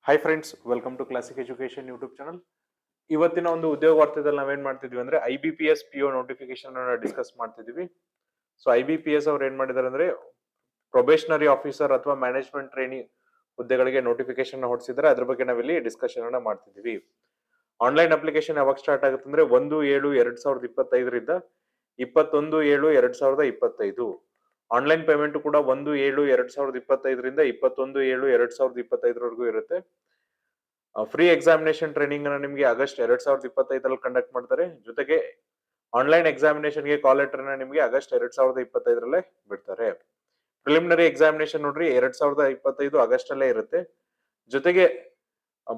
Hi friends, welcome to classic education YouTube channel. ಇವತ್ತಿನ ಒಂದು ಉದ್ಯೋಗ ವಾರ್ತೆದಲ್ಲಿ ನಾವೇನ್ ಮಾಡ್ತಿದ್ವಿ ಅಂದ್ರೆ IBPS PO ನೋಟಿಫಿಕೇಶನ್ ಡಿಸ್ಕಸ್ ಮಾಡ್ತಿದ್ವಿ. ಸೊ IBPS ಅವ್ರು ಏನ್ ಮಾಡಿದಾರೆ ಅಂದ್ರೆ ಪ್ರೊಬೇಷನರಿ ಆಫೀಸರ್ ಅಥವಾ ಮ್ಯಾನೇಜ್ಮೆಂಟ್ ಟ್ರೈನಿ ಹುದ್ದೆಗಳಿಗೆ ನೋಟಿಫಿಕೇಶನ್ ಹೊರಡಿಸಿದ್ದಾರೆ. ಅದ್ರ ಬಗ್ಗೆ ನಾವಿಲ್ಲಿ ಡಿಸ್ಕಷನ್ ಅನ್ನ ಮಾಡ್ತಿದ್ವಿ. ಆನ್ಲೈನ್ ಅಪ್ಲಿಕೇಶನ್ ಯಾವಾಗ ಸ್ಟಾರ್ಟ್ ಆಗುತ್ತೆ ಅಂದ್ರೆ 1/7/2025 21/7/2025. ಆನ್ಲೈನ್ ಪೇಮೆಂಟ್ ಕೂಡ 1/7/2025 21/7/2025 ಇರುತ್ತೆ. ಫ್ರೀ ಎಕ್ಸಾಮಿನೇಷನ್ ಟ್ರೈನಿಂಗ್ ಅನ್ನ ನಿಮಗೆ ಆಗಸ್ಟ್ 2025 ಕಂಡಕ್ಟ್ ಮಾಡ್ತಾರೆ. ಜೊತೆಗೆ ಆನ್ಲೈನ್ ಎಕ್ಸಾಮಿನೇಷನ್ ಗೆ ಕಾಲ್ ಲೆಟರ್ ನ ನಿಮಗೆ ಆಗಸ್ಟ್ 2025 ಬಿಡ್ತಾರೆ. ಪ್ರಿಲಿಮಿನರಿ ಎಕ್ಸಾಮಿನೇಷನ್ ನೋಡ್ರಿ 2025 ಆಗಸ್ಟ್ ಅಲ್ಲೇ ಇರುತ್ತೆ. ಜೊತೆಗೆ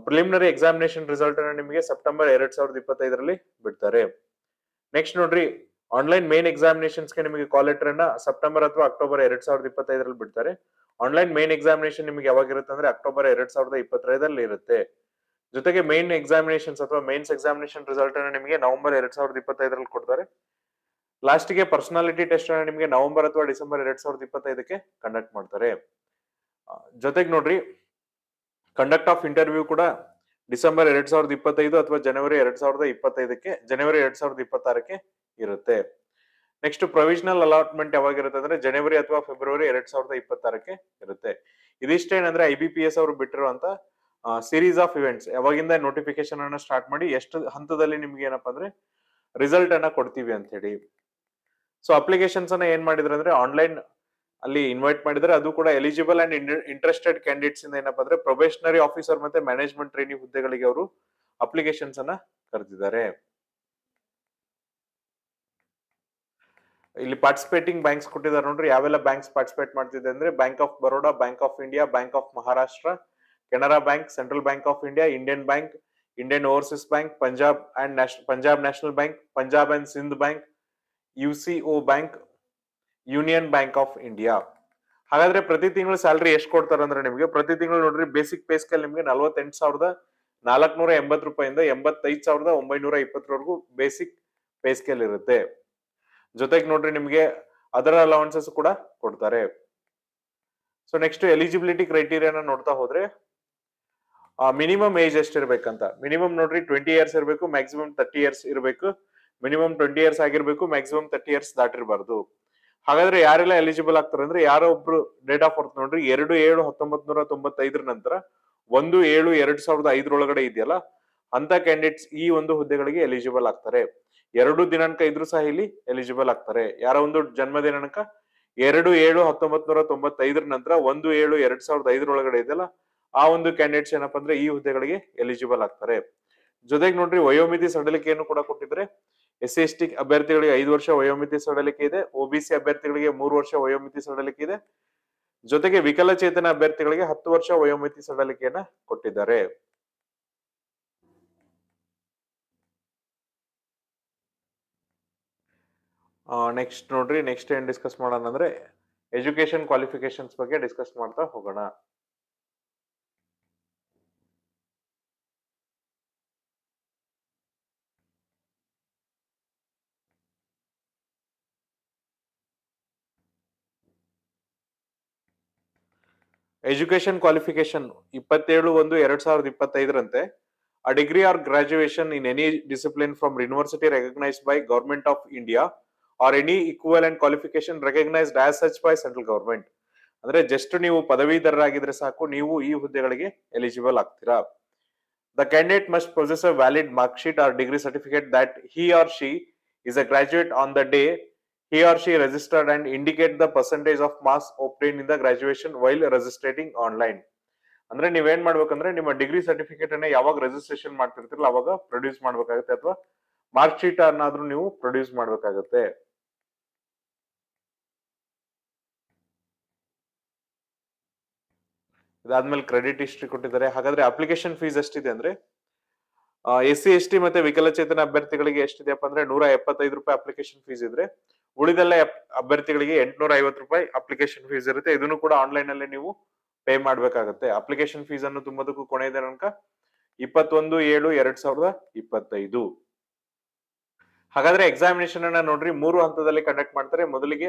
ಪ್ರಿಲಿಮಿನರಿ ಎಕ್ಸಾಮಿನೇಷನ್ ರಿಸಲ್ಟ್ ಅನ್ನ ನಿಮಗೆ ಸೆಪ್ಟೆಂಬರ್ 2025 ಬಿಡ್ತಾರೆ. ನೆಕ್ಸ್ಟ್ ನೋಡ್ರಿ, ಆನ್ಲೈನ್ ಮೇನ್ ಎಕ್ಸಾಮಿನೇಷನ್ಸ್ ಗೆ ನಿಮಗೆ ಕಾಲ್ ಲೆಟರ್ ಅನ್ನ ಸೆಪ್ಟೆಂಬರ್ ಅಥವಾ ಅಕ್ಟೋಬರ್ 2025 ಬಿಡ್ತಾರೆ. ಆನ್ಲೈನ್ ಮೇನ್ ಎಕ್ಸಾಮಿನೇಷನ್ ನಿಮಗೆ ಯಾವಾಗ ಇರುತ್ತೆ ಅಂದ್ರೆ ಅಕ್ಟೋಬರ್ 2025 ಇರುತ್ತೆ. ಜೊತೆಗೆ ಮೇನ್ ಎಕ್ಸಾಮಿನೇಷನ್ಸ್ ಅಥವಾ ಮೇನ್ಸ್ ಎಕ್ಸಾಮಿನೇಷನ್ ರಿಸಲ್ಟ್ ಅನ್ನ ನಿಮಗೆ ನವೆಂಬರ್ 2025 ಕೊಡ್ತಾರೆ. ಲಾಸ್ಟ್ ಗೆ ಪರ್ಸನಾಲಿಟಿ ಟೆಸ್ಟ್ ಅನ್ನ ನಿಮಗೆ ನವೆಂಬರ್ ಅಥವಾ ಡಿಸೆಂಬರ್ 2025 ಕಂಡಕ್ಟ್ ಮಾಡ್ತಾರೆ. ಜೊತೆಗೆ ನೋಡ್ರಿ, ಕಂಡಕ್ಟ್ ಆಫ್ ಇಂಟರ್ವ್ಯೂ ಕೂಡ ಡಿಸೆಂಬರ್ 2025 ಅಥವಾ ಜನವರಿ 2026 ಇರುತ್ತೆ. ನೆಕ್ಸ್ಟ್ ಪ್ರೊವಿಷನಲ್ ಅಲಾಟ್ಮೆಂಟ್ ಯಾವಾಗಿರುತ್ತೆ ಅಂದ್ರೆ ಜನವರಿ ಅಥವಾ ಫೆಬ್ರವರಿ 2026 ಇರುತ್ತೆ. ಇದಿಷ್ಟೇನಂದ್ರೆ IBPS ಅವರು ಬಿಟ್ಟಿರುವಂತ ಸೀರೀಸ್ ಆಫ್ ಇವೆಂಟ್ಸ್. ಯಾವಾಗಿಂದ ನೋಟಿಫಿಕೇಶನ್ ಅನ್ನ ಸ್ಟಾರ್ಟ್ ಮಾಡಿ ಎಷ್ಟು ಹಂತದಲ್ಲಿ ನಿಮ್ಗೆ ಏನಪ್ಪಾ ಅಂದ್ರೆ ರಿಸಲ್ಟ್ ಅನ್ನ ಕೊಡ್ತೀವಿ ಅಂತ ಹೇಳಿ. ಸೊ ಅಪ್ಲಿಕೇಶನ್ಸ್ ಅನ್ನ ಏನ್ ಮಾಡಿದ್ರೆ ಅಂದ್ರೆ ಆನ್ಲೈನ್ ಅಲ್ಲಿ ಇನ್ವೈಟ್ ಮಾಡಿದ್ರೆ, ಅದು ಕೂಡ ಎಲಿಜಿಬಲ್ ಅಂಡ್ ಇಂಟ್ರೆಸ್ಟೆಡ್ ಕ್ಯಾಂಡಿಡೇಟ್ಸ್ ಇಂದ ಏನಪ್ಪಾ ಅಂದ್ರೆ ಪ್ರೊಬೇಷನರಿ ಆಫೀಸರ್ ಮತ್ತೆ ಮ್ಯಾನೇಜ್ಮೆಂಟ್ ಟ್ರೈನಿ ಹುದ್ದೆಗಳಿಗೆ ಅವರು ಅಪ್ಲಿಕೇಶನ್ಸ್ ಅನ್ನ ಕರೆದಿದ್ದಾರೆ. ಇಲ್ಲಿ ಪಾರ್ಟಿಸಿಪೇಟಿಂಗ್ ಬ್ಯಾಂಕ್ಸ್ ಕೊಟ್ಟಿದ್ದಾರೆ ನೋಡ್ರಿ. ಯಾವೆಲ್ಲ ಬ್ಯಾಂಕ್ಸ್ ಪಾರ್ಟಿಸಿಪೇಟ್ ಮಾಡ್ತಿದೆ ಅಂದ್ರೆ bank of Baroda, bank of India, bank of Maharashtra, Canara bank, central bank of India, Indian bank, Indian overseas bank, Punjab national bank, Punjab and Sindh bank, UCO bank, union bank of India. ಹಾಗಾದ್ರೆ ಪ್ರತಿ ತಿಂಗಳು salary ಎಷ್ಟು ಕೊಡ್ತಾರೆ ಅಂದ್ರೆ ನಿಮಗೆ ಪ್ರತಿ ತಿಂಗಳು ನೋಡ್ರಿ ಬೇಸಿಕ್ ಪೇ ಸ್ಕೇಲ್ ನಿಮಗೆ 48,480 ರೂಪಾಯಿಂದ 85,920 ಬೇಸಿಕ್ ಪೇ ಸ್ಕೇಲ್ ಇರುತ್ತೆ. ಜೊತೆಗೆ ನೋಡ್ರಿ ನಿಮಗೆ ಅದರ್ ಅಲವೆನ್ಸಸ್ ಕೂಡ ಕೊಡ್ತಾರೆ. ಸೊ ನೆಕ್ಸ್ಟ್ ಎಲಿಜಿಬಿಲಿಟಿ ಕ್ರೈಟೀರಿಯಾನ ನೋಡ್ತಾ ಹೋದ್ರೆ ಮಿನಿಮಮ್ ಏಜ್ ಎಷ್ಟಿರ್ಬೇಕಂತ. ಮಿನಿಮಮ್ ನೋಡ್ರಿ 20 ಇಯರ್ಸ್ ಇರಬೇಕು, ಮ್ಯಾಕ್ಸಿಮಮ್ 30 ಇಯರ್ಸ್ ಇರಬೇಕು. ಮಿನಿಮಮ್ 20 ಇಯರ್ಸ್ ಆಗಿರ್ಬೇಕು, ಮ್ಯಾಕ್ಸಿಮಮ್ 30 ಇಯರ್ಸ್ ದಾಟಿರಬಾರ್ದು. ಹಾಗಾದ್ರೆ ಯಾರೆಲ್ಲ ಎಲಿಜಿಬಲ್ ಆಗ್ತಾರೆ ಅಂದ್ರೆ ಯಾರೋ ಒಬ್ರು ಡೇಟ್ ಆಫ್ ಬರ್ತ್ ನೋಡ್ರಿ 2/7/1995 ನಂತರ 1/7/2005 ಒಳಗಡೆ ಇದೆಯಲ್ಲ ಅಂತ ಕ್ಯಾಂಡಿಡೇಟ್ಸ್ ಈ ಒಂದು ಹುದ್ದೆಗಳಿಗೆ ಎಲಿಜಿಬಲ್ ಆಗ್ತಾರೆ. 2 ದಿನಾಂಕ ಇದ್ರೂ ಸಹ ಇಲ್ಲಿ ಎಲಿಜಿಬಲ್ ಆಗ್ತಾರೆ. ಯಾರ ಒಂದು ಜನ್ಮ ದಿನಾಂಕ 2/7/1995 ನಂತರ 1/7/2005 ಒಳಗಡೆ ಇದೆಯಲ್ಲ ಆ ಒಂದು ಕ್ಯಾಂಡಿಡೇಟ್ಸ್ ಏನಪ್ಪಾ ಅಂದ್ರೆ ಈ ಹುದ್ದೆಗಳಿಗೆ ಎಲಿಜಿಬಲ್ ಆಗ್ತಾರೆ. ಜೊತೆಗೆ ನೋಡ್ರಿ ವಯೋಮಿತಿ ಸಡಿಲಿಕೆಯನ್ನು ಕೂಡ ಕೊಟ್ಟಿದ್ರೆ SC/ST ಅಭ್ಯರ್ಥಿಗಳಿಗೆ 5 ವರ್ಷ ವಯೋಮಿತಿ ಸಡಿಲಿಕೆ ಇದೆ. OBC ಅಭ್ಯರ್ಥಿಗಳಿಗೆ 3 ವರ್ಷ ವಯೋಮಿತಿ ಸಡಿಲಿಕೆ ಇದೆ. ಜೊತೆಗೆ ವಿಕಲಚೇತನ ಅಭ್ಯರ್ಥಿಗಳಿಗೆ 10 ವರ್ಷ ವಯೋಮಿತಿ ಸಡಿಲಿಕೆಯನ್ನ ಕೊಟ್ಟಿದ್ದಾರೆ. ನೆಕ್ಸ್ಟ್ ನೋಡ್ರಿ, ನೆಕ್ಸ್ಟ್ ಏನ್ ಡಿಸ್ಕಸ್ ಮಾಡೋಣ ಅಂದ್ರೆ ಎಜುಕೇಶನ್ ಕ್ವಾಲಿಫಿಕೇಶನ್ಸ್ ಬಗ್ಗೆ ಡಿಸ್ಕಸ್ ಮಾಡ್ತಾ ಹೋಗೋಣ. Education qualification 27/1/2025 a degree or graduation in any discipline from university recognized by Government of India or any equivalent qualification recognized as such by central government. ಅಂದ್ರೆ just ನೀವು ಪದವೀಧರರಾಗಿದ್ರೆ ಸಾಕು, ನೀವು ಈ ಹುದ್ದೆಗಳಿಗೆ ಎಲಿಜಿಬಲ್ ಆಗ್ತೀರಾ. The candidate must possess a valid mark sheet or degree certificate that he or she is a graduate on the day he or she registered and indicate the percentage of marks obtained in the graduation while registering online. ಅಂದ್ರೆ ನೀವೇನ್ ಮಾಡ್ಬೇಕಂದ್ರೆ ನಿಮ್ಮ degree certificate ಅನ್ನ ಯಾವಾಗ registration ಮಾಡ್ತಿರ್ತಿರಲ್ಲ ಅವಾಗ produce ಮಾಡ್ಬೇಕಾಗುತ್ತೆ, ಅಥವಾ mark sheet ಅನ್ನಾದ್ರೂ ನೀವು ಪ್ರೊಡ್ಯೂಸ್ ಮಾಡ್ಬೇಕಾಗುತ್ತೆ. ಇದಾದ್ಮೇಲೆ ಕ್ರೆಡಿಟ್ ಹಿಸ್ಟ್ರಿ ಕೊಟ್ಟಿದ್ದಾರೆ. ಹಾಗಾದ್ರೆ ಅಪ್ಲಿಕೇಶನ್ ಫೀಸ್ ಎಷ್ಟಿದೆ ಅಂದ್ರೆ SC/ST ಮತ್ತೆ ವಿಕಲಚೇತನ ಅಭ್ಯರ್ಥಿಗಳಿಗೆ ಎಷ್ಟಿದೆಯಪ್ಪ ಅಂದ್ರೆ 175 ರೂಪಾಯಿ ಅಪ್ಲಿಕೇಶನ್ ಫೀಸ್ ಇದ್ರೆ, ಉಳಿದೆಲ್ಲ ಅಭ್ಯರ್ಥಿಗಳಿಗೆ 850 ರೂಪಾಯಿ ಅಪ್ಲಿಕೇಶನ್ ಫೀಸ್ ಇರುತ್ತೆ. ಇದನ್ನು ಕೂಡ ಆನ್ಲೈನ್ ಅಲ್ಲಿ ನೀವು ಪೇ ಮಾಡ್ಬೇಕಾಗುತ್ತೆ. ಅಪ್ಲಿಕೇಶನ್ ಫೀಸ್ ಅನ್ನು ತುಂಬದಕ್ಕೂ ಕೊನೆಯ ದಿನಾಂಕ 21/7/2025. ಹಾಗಾದ್ರೆ ಎಕ್ಸಾಮಿನೇಷನ್ ಅನ್ನ ನೋಡ್ರಿ 3 ಹಂತದಲ್ಲಿ ಕಂಡಕ್ಟ್ ಮಾಡ್ತಾರೆ. ಮೊದಲಿಗೆ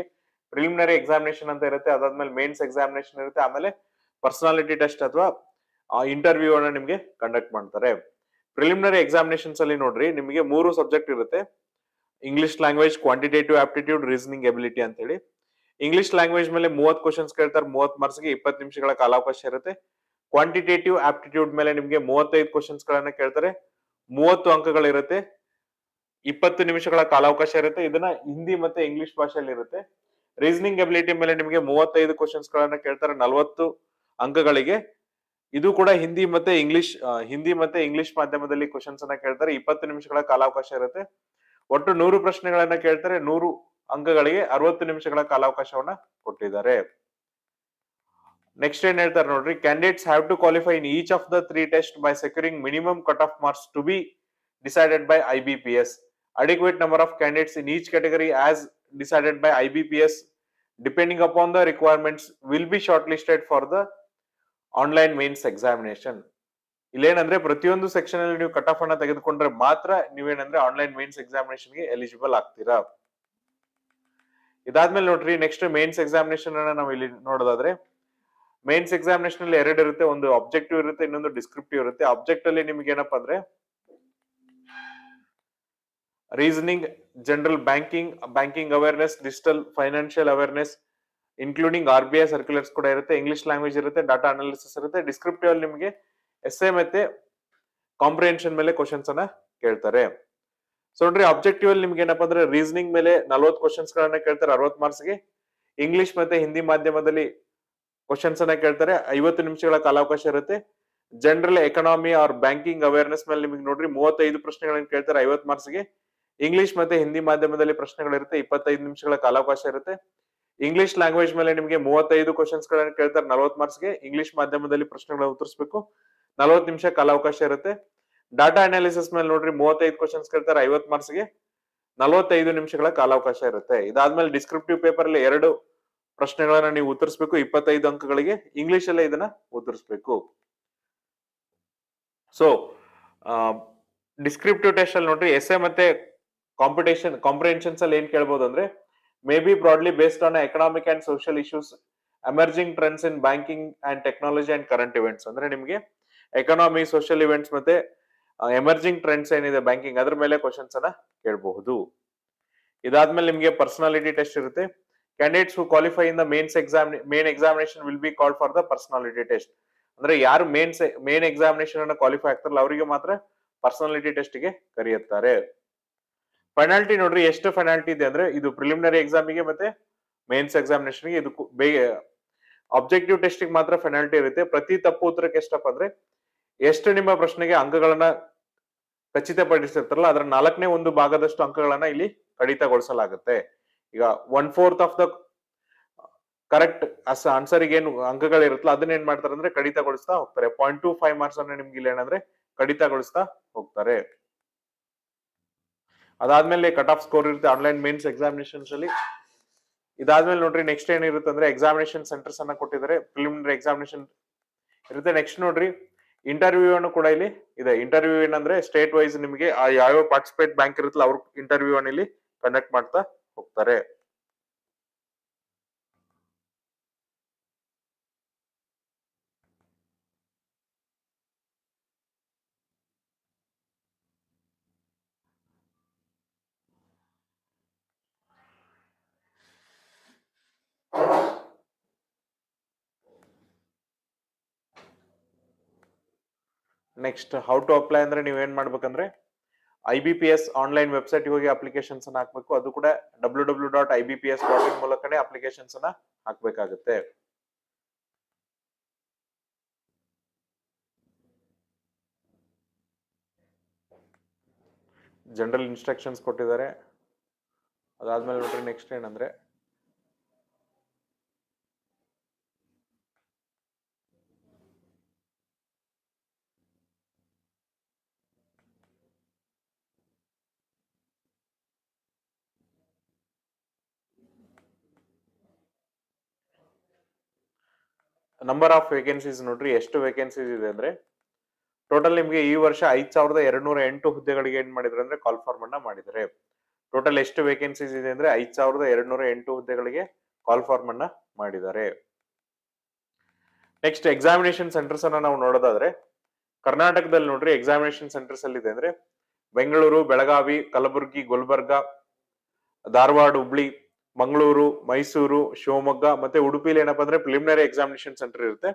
ಪ್ರಿಲಿಮಿನರಿ ಎಕ್ಸಾಮಿನೇಷನ್ ಅಂತ ಇರುತ್ತೆ, ಅದಾದ್ಮೇಲೆ ಮೇನ್ಸ್ ಎಕ್ಸಾಮಿನೇಷನ್ ಇರುತ್ತೆ, ಆಮೇಲೆ ಪರ್ಸನಾಲಿಟಿ ಟೆಸ್ಟ್ ಅಥವಾ ಆ ಇಂಟರ್ವ್ಯೂ ಅನ್ನ ನಿಮ್ಗೆ ಕಂಡಕ್ಟ್ ಮಾಡ್ತಾರೆ. ಪ್ರಿಲಿಮಿನರಿ ಎಕ್ಸಾಮಿನೇಷನ್ಸ್ ಅಲ್ಲಿ ನೋಡ್ರಿ ನಿಮಗೆ 3 ಸಬ್ಜೆಕ್ಟ್ ಇರುತ್ತೆ. English language, quantitative aptitude, reasoning ability ಅಂತ ಹೇಳಿ. ಇಂಗ್ಲಿಷ್ ಲ್ಯಾಂಗ್ವೇಜ್ ಮೇಲೆ 30 ಕ್ವಶನ್ಸ್ ಕೇಳ್ತಾರೆ, 30 ಮಾರ್ಕ್ಸ್ಗೆ 20 ನಿಮಿಷಗಳ ಕಾಲಾವಕಾಶ ಇರುತ್ತೆ. ಕ್ವಾಂಟಿಟೇಟಿವ್ ಆಪ್ಟಿಟ್ಯೂಡ್ ಮೇಲೆ ನಿಮ್ಗೆ 35 ಕ್ವಶನ್ಸ್ ಗಳನ್ನ ಕೇಳ್ತಾರೆ, 30 ಅಂಕಗಳಿರುತ್ತೆ, 20 ನಿಮಿಷಗಳ ಕಾಲಾವಕಾಶ ಇರುತ್ತೆ. ಇದನ್ನ ಹಿಂದಿ ಮತ್ತೆ ಇಂಗ್ಲಿಷ್ ಭಾಷೆಯಲ್ಲಿ ಇರುತ್ತೆ. ರೀಸನಿಂಗ್ ಎಬಿಲಿಟಿ ಮೇಲೆ ನಿಮಗೆ 35 ಕ್ವಶನ್ಸ್ ಗಳನ್ನ ಕೇಳ್ತಾರೆ, 40 ಅಂಕಗಳಿಗೆ. ಇದು ಕೂಡ ಹಿಂದಿ ಮತ್ತೆ ಇಂಗ್ಲಿಷ್ ಮಾಧ್ಯಮದಲ್ಲಿ ಕ್ವಶನ್ಸ್ ಅನ್ನ ಕೇಳ್ತಾರೆ, 20 ನಿಮಿಷಗಳ ಕಾಲಾವಕಾಶ ಇರುತ್ತೆ. ಒಟ್ಟು 100 ಪ್ರಶ್ನೆಗಳನ್ನ ಕೇಳ್ತಾರೆ, 100 ಅಂಕಗಳಿಗೆ 60 ನಿಮಿಷಗಳ ಕಾಲಾವಕಾಶವನ್ನ ಕೊಟ್ಟಿದ್ದಾರೆ. ನೆಕ್ಸ್ಟ್ ಏನ್ ಹೇಳ್ತಾರೆ ನೋಡ್ರಿ, candidates have to qualify in each of the 3 test by securing minimum cut off marks to be decided by IBPS. Adequate number of candidates in each category as decided by IBPS depending upon the requirements will be shortlisted for the online mains examination. ಇಲ್ಲೇನಂದ್ರೆ ಪ್ರತಿಯೊಂದು section ಅಲ್ಲಿ ನೀವು cut off ಅನ್ನ ತೆಗೆದುಕೊಂಡ್ರೆ ಮಾತ್ರ ನೀವೇನಂದ್ರೆ online mains examination ಗೆ eligible ಆಗ್ತೀರಾ. ಇದಾದ್ಮೇಲೆ ನೋಡ್ರಿ ನೆಕ್ಸ್ಟ್ ಮೇನ್ಸ್ ಎಕ್ಸಾಮಿನೇಷನ್ ಅನ್ನ ನಾವು ಇಲ್ಲಿ ನೋಡೋದಾದ್ರೆ, ಮೇನ್ಸ್ ಎಕ್ಸಾಮಿನೇಷನ್ ಅಲ್ಲಿ 2 ಇರುತ್ತೆ, ಒಂದು ಆಬ್ಜೆಕ್ಟಿವ್ ಇರುತ್ತೆ, ಇನ್ನೊಂದು ಡಿಸ್ಕ್ರಿಪ್ಟಿವ್ ಇರುತ್ತೆ. ಆಬ್ಜೆಕ್ಟ್ ಅಲ್ಲಿ ನಿಮ್ಗೆ ಏನಪ್ಪಾ ಅಂದ್ರೆ reasoning, general banking awareness, digital financial awareness including RBI circulars ಕೂಡ ಇರುತ್ತೆ, ಇಂಗ್ಲಿಷ್ ಲ್ಯಾಂಗ್ವೇಜ್ ಇರುತ್ತೆ, ಡಾಟಾ ಅನಾಲಿಸಿಸ್ ಇರುತ್ತೆ. ಡಿಸ್ಕ್ರಿಪ್ಟಿವ್ ಅಲ್ಲಿ ನಿಮಗೆ ಎಸ್ಸೆ ಮತ್ತೆ ಕಾಂಪ್ರಿಹೆನ್ಷನ್ ಮೇಲೆ ಕ್ವಶನ್ಸ್ ಅನ್ನ ಕೇಳ್ತಾರೆ. ಸೊ ನೋಡ್ರಿ ಆಬ್ಜೆಕ್ಟಿವ್ ಅಲ್ಲಿ ನಿಮ್ಗೆ ಏನಪ್ಪಾ ಅಂದ್ರೆ ರೀಸನಿಂಗ್ ಮೇಲೆ 40 ಕ್ವಶನ್ಸ್ ಗಳನ್ನ ಕೇಳ್ತಾರೆ, 60 ಮಾರ್ಕ್ಸ್ ಗೆ. ಇಂಗ್ಲಿಷ್ ಮತ್ತೆ ಹಿಂದಿ ಮಾಧ್ಯಮದಲ್ಲಿ ಕ್ವಶನ್ಸ್ ಅನ್ನ ಕೇಳ್ತಾರೆ, 50 ನಿಮಿಷಗಳ ಕಾಲಾವಕಾಶ ಇರುತ್ತೆ. General economy or banking awareness ಮೇಲೆ ನಿಮಗೆ ನೋಡ್ರಿ 35 ಪ್ರಶ್ನೆಗಳನ್ನ ಕೇಳ್ತಾರೆ, 50 ಮಾರ್ಕ್ಸ್ ಗೆ. ಇಂಗ್ಲಿಷ್ ಮತ್ತೆ ಹಿಂದಿ ಮಾಧ್ಯಮದಲ್ಲಿ ಪ್ರಶ್ನೆಗಳಿರುತ್ತೆ, 25 ನಿಮಿಷಗಳ ಕಾಲಾವಕಾಶ ಇರುತ್ತೆ. ಇಂಗ್ಲಿಷ್ ಲ್ಯಾಂಗ್ವೇಜ್ ಮೇಲೆ ನಿಮಗೆ 35 ಕ್ವಶನ್ಸ್ ಗಳನ್ನ ಕೇಳ್ತಾರೆ, 40 ಮಾರ್ಕ್ಸ್ ಗೆ. ಇಂಗ್ಲಿಷ್ ಮಾಧ್ಯಮದಲ್ಲಿ ಪ್ರಶ್ನೆಗಳನ್ನ ಉತ್ತರಿಸಬೇಕು, 40 ನಿಮಿಷ ಕಾಲಾವಕಾಶ ಇರುತ್ತೆ. ಡಾಟಾ ಅನಾಲಿಸಿಸ್ ಮೇಲೆ ನೋಡ್ರಿ 35 ಕ್ವಶನ್ಸ್ ಕೇಳ್ತಾರೆ, 50 ಮಾರ್ಕ್ಸ್ ಗೆ, 45 ನಿಮಿಷಗಳ ಕಾಲಾವಕಾಶ ಇರುತ್ತೆ. ಇದಾದ್ಮೇಲೆ ಡಿಸ್ಕ್ರಿಪ್ಟಿವ್ ಪೇಪರ್ ಅಲ್ಲಿ 2 ಪ್ರಶ್ನೆಗಳನ್ನ ನೀವು ಉತ್ತರಿಸಬೇಕು, 25 ಅಂಕಗಳಿಗೆ. ಇಂಗ್ಲಿಷ್ ಅಲ್ಲೇ ಇದನ್ನ ಉತ್ತರಿಸಬೇಕು. ಸೊ ಡಿಸ್ಕ್ರಿಪ್ಟಿವ್ ಟೆಸ್ಟ್ ಅಲ್ಲಿ ನೋಡ್ರಿ ಎಸ್ಸೆ ಮತ್ತೆ ಕಾಂಪ್ರಿಹೆನ್ಷನ್ಸ್ ಅಲ್ಲಿ ಏನ್ ಕೇಳ್ಬೋದು ಅಂದ್ರೆ, may be broadly based on economic and social issues, emerging trends in banking and technology and current events. ಅಂದ್ರೆ ನಿಮಗೆ ಎಕನಾಮಿ, ಸೋಷಿಯಲ್ ಇವೆಂಟ್ಸ್ ಮತ್ತೆ ಎಮರ್ಜಿಂಗ್ ಟ್ರೆಂಡ್ಸ್ ಏನಿದೆ ಬ್ಯಾಂಕಿಂಗ್ ಅದ್ರ ಮೇಲೆ ಕ್ವಶನ್ಸ್ ಅನ್ನ ಕೇಳಬಹುದು. ಇದಾದ್ಮೇಲೆ ನಿಮಗೆ ಪರ್ಸನಾಲಿಟಿ ಟೆಸ್ಟ್ ಇರುತ್ತೆ. Candidates who qualify in the main examination will be called for the personality test. ಅಂದ್ರೆ ಯಾರು ಮೇನ್ ಎಕ್ಸಾಮಿನೇಷನ್ ಅನ್ನ ಕ್ವಾಲಿಫೈ ಆಗ್ತಾರಲ್ಲ ಅವರಿಗೆ ಮಾತ್ರ ಪರ್ಸನಾಲಿಟಿ ಟೆಸ್ಟ್ ಗೆ ಕರೆಯುತ್ತಾರೆ. ಫೆನಾಲ್ಟಿ ನೋಡ್ರಿ ಎಷ್ಟು ಫೆನಾಲ್ಟಿ ಇದೆ ಅಂದ್ರೆ, ಇದು ಪ್ರಿಲಿಮಿನರಿ ಎಕ್ಸಾಮಿಗೆ ಮತ್ತೆ ಮೇನ್ಸ್ ಎಕ್ಸಾಮಿನೇಷನ್ಗೆ, ಇದು ಆಬ್ಜೆಕ್ಟಿವ್ ಟೆಸ್ಟ್ ಗೆ ಮಾತ್ರ ಫೆನಾಲ್ಟಿ ಇರುತ್ತೆ. ಪ್ರತಿ ತಪ್ಪು ಉತ್ತರಕ್ಕೆ ಎಷ್ಟಪ್ಪ ಅಂದ್ರೆ, ಎಷ್ಟು ನಿಮ್ಮ ಪ್ರಶ್ನೆಗೆ ಅಂಕಗಳನ್ನ ಖಚಿತಪಡಿಸಿರ್ತಾರಲ್ಲ ಅದರ 4ನೇ 1 ಭಾಗದಷ್ಟು ಅಂಕಗಳನ್ನ ಇಲ್ಲಿ ಕಡಿತಗೊಳಿಸಲಾಗುತ್ತೆ. ಈಗ 1/4 ಆಫ್ ದ ಕರೆಕ್ಟ್ ಆನ್ಸರ್ ಗೆ ಏನು ಅಂಕಗಳಿರುತ್ತಲ್ಲ ಅದನ್ನ ಏನ್ ಮಾಡ್ತಾರೆ ಅಂದ್ರೆ ಕಡಿತಗೊಳಿಸ್ತಾ ಹೋಗ್ತಾರೆ. 0.25 ಮಾರ್ಕ್ಸ್ ಅನ್ನ ನಿಮ್ಗೆ ಇಲ್ಲಿ ಏನಂದ್ರೆ ಕಡಿತಗೊಳಿಸ್ತಾ ಹೋಗ್ತಾರೆ. ಅದಾದ್ಮೇಲೆ ಕಟ್ ಆಫ್ ಸ್ಕೋರ್ ಇರುತ್ತೆ ಆನ್ಲೈನ್ ಮೇನ್ಸ್ ಎಕ್ಸಾಮಿನೇಷನ್ಸ್ ಅಲ್ಲಿ. ಇದಾದ್ಮೇಲೆ ನೋಡ್ರಿ ನೆಕ್ಸ್ಟ್ ಏನಿರುತ್ತೆ ಅಂದ್ರೆ ಎಕ್ಸಾಮಿನೇಷನ್ ಸೆಂಟರ್ಸ್ ಅನ್ನ ಕೊಟ್ಟಿದ್ದಾರೆ, ಪ್ರಿಲಿಮಿನರಿ ಎಕ್ಸಾಮಿನೇಷನ್ ಇರುತ್ತೆ. ನೆಕ್ಸ್ಟ್ ನೋಡ್ರಿ ಇಂಟರ್ವ್ಯೂ ಅನ್ನು ಕೂಡ ಇಲ್ಲಿ ಇದೆ. ಇಂಟರ್ವ್ಯೂ ಏನಂದ್ರೆ ಸ್ಟೇಟ್ ವೈಸ್ ನಿಮಗೆ ಯಾವ ಪಾರ್ಟಿಸಿಪೇಟ್ ಬ್ಯಾಂಕ್ ಇರುತ್ತಲ್ಲ ಅವ್ರ ಇಂಟರ್ವ್ಯೂ ಅನ್ನು ಇಲ್ಲಿ ಕಂಡಕ್ಟ್ ಮಾಡ್ತಾ ಹೋಗ್ತಾರೆ. ನೆಕ್ಸ್ಟ್ ಹೌ ಟು ಅಪ್ಲೈ ಅಂದ್ರೆ ನೀವ್ ಏನ್ ಮಾಡ್ಬೇಕಂದ್ರೆ IBPS ಆನ್ಲೈನ್ ವೆಬ್ಸೈಟ್ ಹೋಗಿ ಅಪ್ಲಿಕೇಶನ್ಸ್ ಅನ್ನ ಹಾಕ್ಬೇಕು. ಅದು ಕೂಡ www.ibps.in ಮೂಲಕನೇ ಅಪ್ಲಿಕೇಶನ್ಸ್ ಅನ್ನ ಹಾಕ್ಬೇಕಾಗುತ್ತೆ. ಜನರಲ್ ಇನ್ಸ್ಟ್ರಕ್ಷನ್ಸ್ ಕೊಟ್ಟಿದ್ದಾರೆ. ಅದಾದ್ಮೇಲೆ ನೋಡ್ರಿ ನೆಕ್ಸ್ಟ್ ಏನಂದ್ರೆ ನಂಬರ್ ಆಫ್ ವೇಕೆನ್ಸೀಸ್ ನೋಡ್ರಿ ಎಷ್ಟು ವೇಕೆನ್ಸೀಸ್ ಇದೆ ಅಂದ್ರೆ ಟೋಟಲ್ ನಿಮ್ಗೆ ಈ ವರ್ಷ 5208 ಹುದ್ದೆಗಳಿಗೆ ಏನ್ ಮಾಡಿದ್ರೆ ಅಂದ್ರೆ ಕಾಲ್ ಫಾರ್ಮ್ ಅನ್ನ ಮಾಡಿದ್ದಾರೆ. ಟೋಟಲ್ ಎಷ್ಟು ವೇಕೆನ್ಸೀಸ್ ಇದೆ ಅಂದ್ರೆ 5208 ಹುದ್ದೆಗಳಿಗೆ ಕಾಲ್ ಫಾರ್ಮ್ ಅನ್ನ ಮಾಡಿದ್ದಾರೆ. ನೆಕ್ಸ್ಟ್ ಎಕ್ಸಾಮಿನೇಷನ್ ಸೆಂಟರ್ಸ್ ಅನ್ನ ನಾವು ನೋಡೋದಾದ್ರೆ ಕರ್ನಾಟಕದಲ್ಲಿ ನೋಡ್ರಿ ಎಕ್ಸಾಮಿನೇಷನ್ ಸೆಂಟರ್ಸ್ ಅಲ್ಲಿ ಇದೆ ಅಂದ್ರೆ ಬೆಂಗಳೂರು, ಬೆಳಗಾವಿ, ಕಲಬುರಗಿ, ಗುಲ್ಬರ್ಗ, ಧಾರವಾಡ, ಹುಬ್ಳಿ, ಮಂಗಳೂರು, ಮೈಸೂರು, ಶಿವಮೊಗ್ಗ ಮತ್ತೆ ಉಡುಪಿಲಿ ಏನಪ್ಪಾ ಅಂದ್ರೆ ಪ್ರಿಲಿಮಿನರಿ ಎಕ್ಸಾಮಿನೇಷನ್ ಸೆಂಟರ್ ಇರುತ್ತೆ.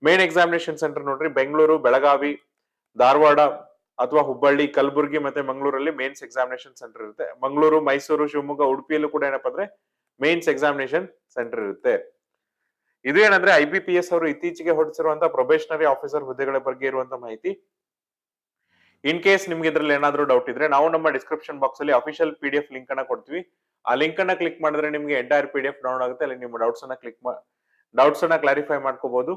ಮೇನ್ ಎಕ್ಸಾಮಿನೇಷನ್ ಸೆಂಟರ್ ನೋಡ್ರಿ ಬೆಂಗಳೂರು, ಬೆಳಗಾವಿ, ಧಾರವಾಡ ಅಥವಾ ಹುಬ್ಬಳ್ಳಿ, ಕಲಬುರಗಿ ಮತ್ತೆ ಮಂಗಳೂರಲ್ಲಿ ಮೇನ್ಸ್ ಎಕ್ಸಾಮಿನೇಷನ್ ಸೆಂಟರ್ ಇರುತ್ತೆ. ಮಂಗಳೂರು, ಮೈಸೂರು, ಶಿವಮೊಗ್ಗ, ಉಡುಪಿಯಲ್ಲೂ ಕೂಡ ಏನಪ್ಪಾ ಅಂದ್ರೆ ಮೇನ್ಸ್ ಎಕ್ಸಾಮಿನೇಷನ್ ಸೆಂಟರ್ ಇರುತ್ತೆ. ಇದು ಏನಂದ್ರೆ IBPS ಅವರು ಇತ್ತೀಚೆಗೆ ಹೊರಡಿಸಿರುವಂತಹ ಪ್ರೊಬೇಷನರಿ ಆಫೀಸರ್ ಹುದ್ದೆಗಳ ಬಗ್ಗೆ ಇರುವಂತ ಮಾಹಿತಿ. ಇನ್ ಕೇಸ್ ನಿಮ್ಗೆ ಇದ್ರಲ್ಲಿ ಏನಾದ್ರೂ ಡೌಟ್ ಇದ್ರೆ ನಾವು ನಮ್ಮ ಡಿಸ್ಕ್ರಿಪ್ಷನ್ ಬಾಕ್ಸ್ ಅಲ್ಲಿ ಅಫಿಷಿಯಲ್ PDF ಲಿಂಕ್ ಅನ್ನ ಕೊಡ್ತೀವಿ. ಆ ಲಿಂಕ್ ಅನ್ನ ಕ್ಲಿಕ್ ಮಾಡಿದ್ರೆ ನಿಮ್ಗೆ ಎಂಟೈರ್ PDF ಡೌನ್ಲೋಡ್ ಆಗುತ್ತೆ. ಅಲ್ಲಿ ನಿಮ್ಮ ಡೌಟ್ಸ್ ಅನ್ನ ಕ್ಲಾರಿಫೈ ಮಾಡ್ಕೋಬಹುದು.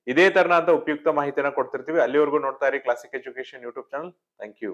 ಇದೇ ತರನಾದ ಉಪಯುಕ್ತ ಮಾಹಿತಿಯನ್ನ ಕೊಡ್ತಿರ್ತೀವಿ. ಅಲ್ಲಿವರೆಗೂ ನೋಡ್ತಾ ಇರಿ classic education YouTube channel. Thank you.